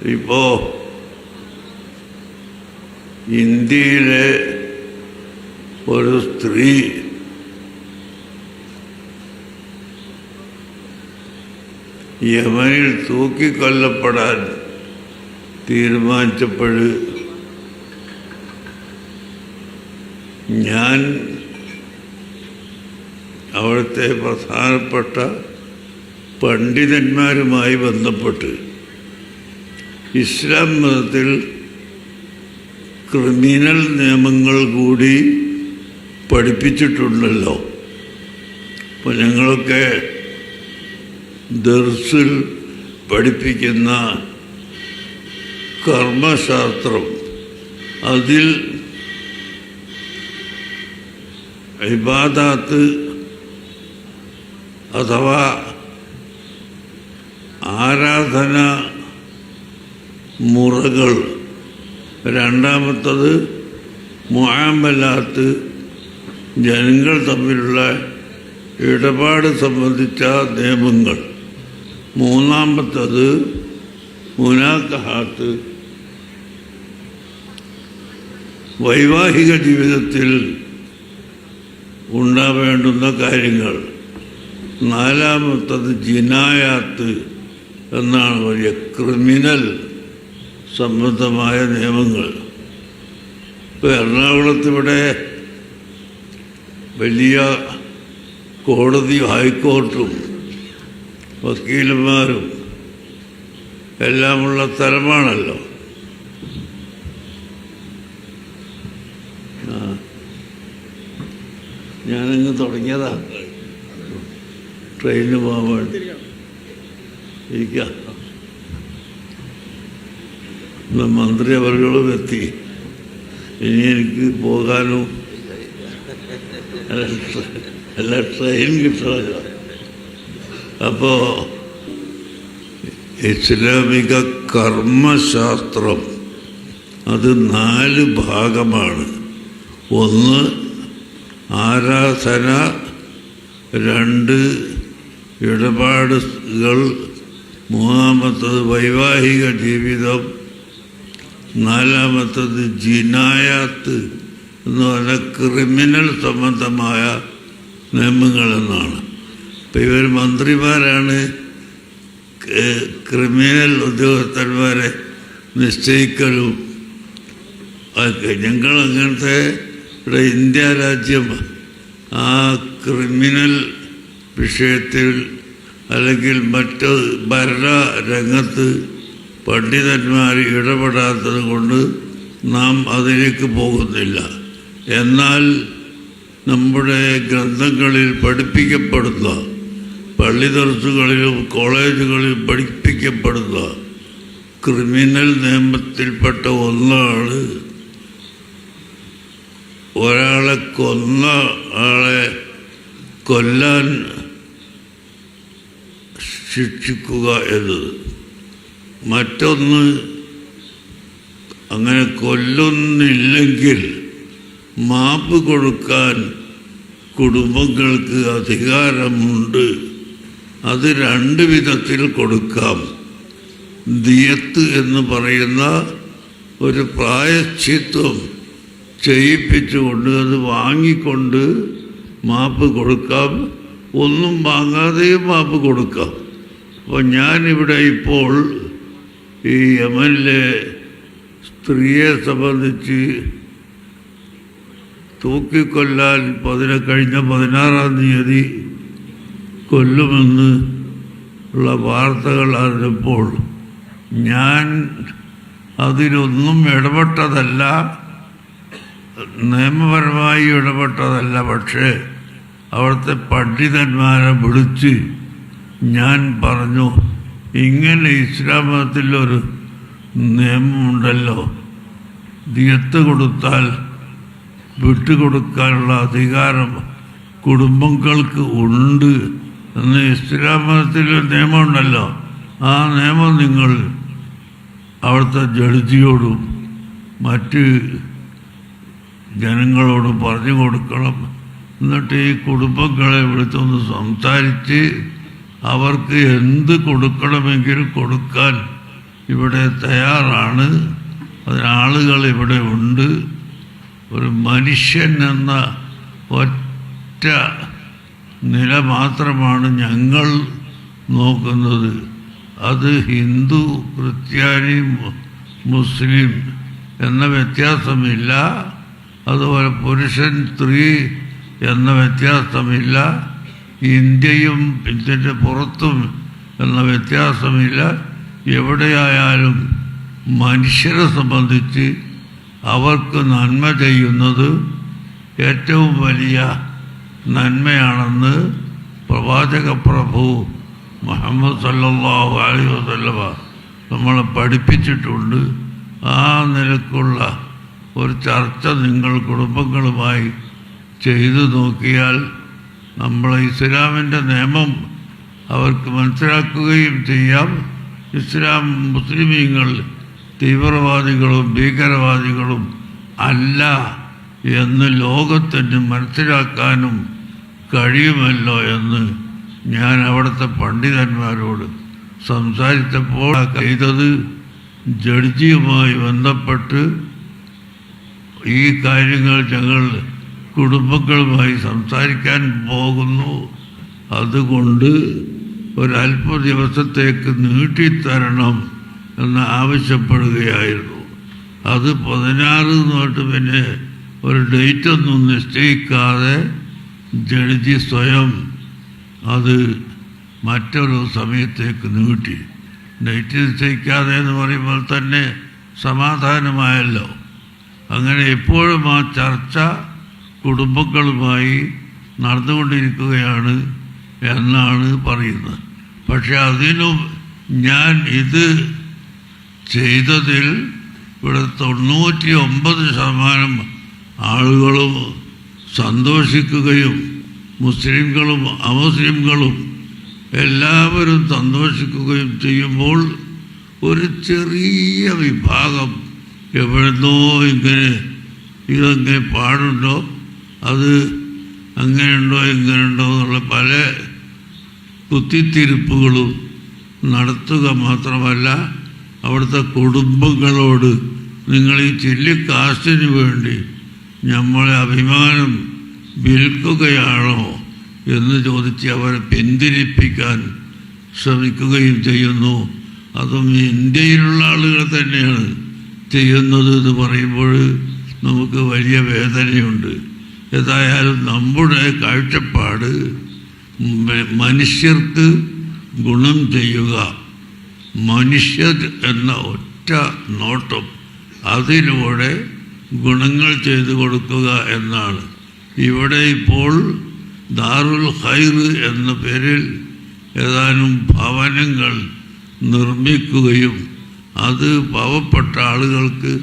ഇപ്പോൾ ഇന്ത്യയിലെ ഒരു സ്ത്രീ യമനിൽ തൂക്കിക്കൊല്ലപ്പെടാൻ തീരുമാനിച്ചപ്പോൾ ഞാൻ അവിടുത്തെ പ്രധാനപ്പെട്ട പണ്ഡിതന്മാരുമായി ബന്ധപ്പെട്ട് ഇസ്ലാം മതത്തിൽ ക്രിമിനൽ നിയമങ്ങൾ കൂടി പഠിപ്പിച്ചിട്ടുണ്ടല്ലോ. അപ്പോൾ ഞങ്ങളൊക്കെ ദർസിൽ പഠിപ്പിക്കുന്ന കർമ്മശാസ്ത്രം, അതിൽ ഇബാദാത്ത് അഥവാ ആരാധന മുറകൾ, രണ്ടാമത്തത് മുആമലാത്ത്, ജനങ്ങൾ തമ്മിലുള്ള ഇടപാട് സംബന്ധിച്ച നിയമങ്ങൾ, മൂന്നാമത്തത് മുനാക്കഹാത്ത്, വൈവാഹിക ജീവിതത്തിൽ ഉണ്ടാവേണ്ടുന്ന കാര്യങ്ങൾ, നാലാമത്തത് ജിനായാത്ത് എന്നാണ് വലിയ ക്രിമിനൽ സംബന്ധമായ നിയമങ്ങൾ. ഇപ്പോൾ എറണാകുളത്തിവിടെ വലിയ കോടതി, ഹൈക്കോർട്ടും വക്കീലന്മാരും എല്ലാമുള്ള സ്ഥലമാണല്ലോ. ഞാനങ്ങ് തുടങ്ങിയതാ ട്രെയിനിന് പോകാൻ വേണ്ടി ഇരിക്കാം. മന്ത്രി അവர்களுം എത്തി. ഇനി എനിക്ക് പോകാനും അല്ല ട്രെയിൻ കിട്ടണമല്ലോ. അപ്പോൾ ഇസ്ലാമിക കർമ്മശാസ്ത്രം അത് 4 ഭാഗമാണ്. 1 ആരാധന, 2 ഇടപാടുകൾ, മൂന്നാമത്തത് വൈവാഹിക ജീവിതം, നാലാമത്തത് ജിനായാത്ത് എന്ന് പറഞ്ഞാൽ ക്രിമിനൽ സംബന്ധമായ നിയമങ്ങളെന്നാണ്. ഇപ്പം ഇവർ മന്ത്രിമാരാണ് ക്രിമിനൽ ഉദ്യോഗസ്ഥന്മാരെ നിശ്ചയിക്കലും ഒക്കെ. ഞങ്ങളങ്ങനത്തെ ഇവിടെ ഇന്ത്യ രാജ്യം ആ ക്രിമിനൽ വിഷയത്തിൽ അല്ലെങ്കിൽ മറ്റ് ഭരണ രംഗത്ത് പണ്ഡിതന്മാർ ഇടപെടാത്തത് കൊണ്ട് നാം അതിലേക്ക് പോകുന്നില്ല. എന്നാൽ നമ്മുടെ ഗ്രന്ഥങ്ങളിൽ പഠിപ്പിക്കപ്പെടുന്ന, പള്ളി ദർസുകളിലും കോളേജുകളിലും പഠിപ്പിക്കപ്പെടുന്ന ക്രിമിനൽ നിയമത്തിൽപ്പെട്ട ഒന്നാണ് ഒരാളെ കൊന്ന ആളെ കൊല്ലാൻ ശിക്ഷിക്കുക എന്നത്. മറ്റൊന്ന്, അങ്ങനെ കൊല്ലുന്നില്ലെങ്കിൽ മാപ്പ് കൊടുക്കാൻ കുടുംബങ്ങൾക്ക് അധികാരമുണ്ട്. അത് 2 വിധത്തിൽ കൊടുക്കാം. ദിയത്ത് എന്ന് പറയുന്ന ഒരു പ്രായശ്ചിത്വം ചെയ്യിപ്പിച്ചുകൊണ്ട് അത് വാങ്ങിക്കൊണ്ട് മാപ്പ് കൊടുക്കാം, ഒന്നും വാങ്ങാതെയും മാപ്പ് കൊടുക്കാം. അപ്പോൾ ഞാനിവിടെ ഇപ്പോൾ ഈ യമനിലെ സ്ത്രീയെ സംബന്ധിച്ച് തൂക്കിക്കൊല്ലാൻ കഴിഞ്ഞ 16-ാം തീയതി കൊല്ലുമെന്ന് ഉള്ള വാർത്തകൾ അറിഞ്ഞപ്പോൾ ഞാൻ അതിലൊന്നും ഇടപെട്ടതല്ല, നിയമപരമായി ഇടപെട്ടതല്ല. പക്ഷേ അവിടുത്തെ പണ്ഡിതന്മാരെ വിളിച്ച് ഞാൻ പറഞ്ഞു, ഇങ്ങനെ ഇസ്ലാം മതത്തിലൊരു നിയമമുണ്ടല്ലോ, ദിയത്ത് കൊടുത്താൽ വിട്ടുകൊടുക്കാനുള്ള അധികാരം കുടുംബങ്ങൾക്ക് ഉണ്ട് എന്ന് ഇസ്ലാം മതത്തിലൊരു നിയമമുണ്ടല്ലോ. ആ നിയമം നിങ്ങൾ അവിടുത്തെ ജഡ്ജിയോടും മറ്റ് ജനങ്ങളോട് പറഞ്ഞു കൊടുക്കണം. എന്നിട്ട് ഈ കുടുംബങ്ങളെ വിളിച്ചൊന്ന് സംസാരിച്ച് അവർക്ക് എന്ത് കൊടുക്കണമെങ്കിലും കൊടുക്കാൻ ഇവിടെ തയ്യാറാണ്, അതിനാളുകൾ ഇവിടെ ഉണ്ട്. ഒരു മനുഷ്യൻ എന്ന ഒറ്റ നില മാത്രമാണ് ഞങ്ങൾ നോക്കുന്നത്. അത് ഹിന്ദു, ക്രിസ്ത്യാനി, മുസ്ലിം എന്ന വ്യത്യാസമില്ല. അതുപോലെ പുരുഷൻ, സ്ത്രീ എന്ന വ്യത്യാസമില്ല. ഇന്ത്യയും ഇതിൻ്റെ പുറത്തും എന്ന വ്യത്യാസമില്ല. എവിടെയായാലും മനുഷ്യരെ സംബന്ധിച്ച് അവർക്ക് നന്മ ചെയ്യുന്നത് ഏറ്റവും വലിയ നന്മയാണെന്ന് പ്രവാചക പ്രഭു മുഹമ്മദ് സല്ലല്ലാഹു അലൈഹി വസല്ലമ നമ്മളെ പഠിപ്പിച്ചിട്ടുണ്ട്. ആ നിലക്കുള്ള ഒരു ചർച്ച നിങ്ങൾ കുടുംബങ്ങളുമായി ചെയ്തു നോക്കിയാൽ നമ്മളെ ഇസ്ലാമിൻ്റെ നിയമം അവർക്ക് മനസ്സിലാക്കുകയും ചെയ്യാം. ഇസ്ലാം മുസ്ലിമീങ്ങൾ തീവ്രവാദികളും ഭീകരവാദികളും അല്ല എന്ന് ലോകത്തിന് മനസ്സിലാക്കാനും കഴിയുമല്ലോ എന്ന് ഞാൻ അവിടുത്തെ പണ്ഡിതന്മാരോട് സംസാരിച്ചപ്പോൾ ചെയ്തത് ജഡ്ജിയുമായി ബന്ധപ്പെട്ട് ഈ കാര്യങ്ങൾ ഞങ്ങൾ കുടുംബങ്ങളുമായി സംസാരിക്കാൻ പോകുന്നു. അതുകൊണ്ട് ഒരല്പ ദിവസത്തേക്ക് നീട്ടിത്തരണം എന്ന് ആവശ്യപ്പെടുകയായിരുന്നു. അത് 16 തൊട്ട് പിന്നെ ഒരു ഡേറ്റൊന്നും നിശ്ചയിക്കാതെ ജഡ്ജി സ്വയം അത് മറ്റൊരു സമയത്തേക്ക് നീട്ടി. ഡേറ്റ് നിശ്ചയിക്കാതെ എന്ന് പറയുമ്പോൾ തന്നെ സമാധാനമായല്ലോ. അങ്ങനെ എപ്പോഴും ആ ചർച്ച കുടുംബങ്ങളുമായി നടന്നുകൊണ്ടിരിക്കുകയാണ് എന്നാണ് പറയുന്നത്. പക്ഷെ അതിനും ഞാൻ ഇത് ചെയ്തതിൽ ഇവിടെ 99% ആളുകളും സന്തോഷിക്കുകയും മുസ്ലിംകളും അമുസ്ലിംകളും എല്ലാവരും സന്തോഷിക്കുകയും ചെയ്യുമ്പോൾ ഒരു ചെറിയ വിഭാഗം എവിടുന്നോ ഇതങ്ങനെ പാടുണ്ടോ, അത് അങ്ങനെയുണ്ടോ ഇങ്ങനെയുണ്ടോ എന്നുള്ള പല കുത്തിത്തിരിപ്പുകളും നടത്തുക മാത്രമല്ല, അവിടുത്തെ കുടുംബങ്ങളോട് നിങ്ങൾ ഈ ചില്ലിക്കാശിന് വേണ്ടി നമ്മളെ അഭിമാനം വിൽക്കുകയാണോ എന്ന് ചോദിച്ച് അവരെ പിന്തിരിപ്പിക്കാൻ ശ്രമിക്കുകയും ചെയ്യുന്നു. അതും ഇന്ത്യയിലുള്ള ആളുകൾ തന്നെയാണ് ചെയ്യുന്നത് എന്ന് പറയുമ്പോൾ നമുക്ക് വലിയ വേദനയുണ്ട്. ഏതായാലും നമ്മുടെ കാഴ്ചപ്പാട് മനുഷ്യർക്ക് ഗുണം ചെയ്യുക, മനുഷ്യർ എന്ന ഒറ്റ നോട്ടം, അതിലൂടെ ഗുണങ്ങൾ ചെയ്തു കൊടുക്കുക എന്നാണ്. ഇവിടെ ഇപ്പോൾ ദാറുൽ ഖൈർ എന്ന പേരിൽ ഏതാനും ഭവനങ്ങൾ നിർമ്മിക്കുകയും അത് പാവപ്പെട്ട ആളുകൾക്ക്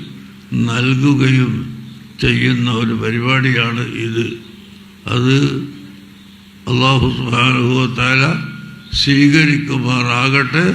നൽകുകയും ചെയ്യുന്ന ഒരു പരിപാടിയാണ് ഇത്. അത് അല്ലാഹു സുബ്ഹാനഹു വ തആല സ്വീകരിക്കുമാറാകട്ടെ.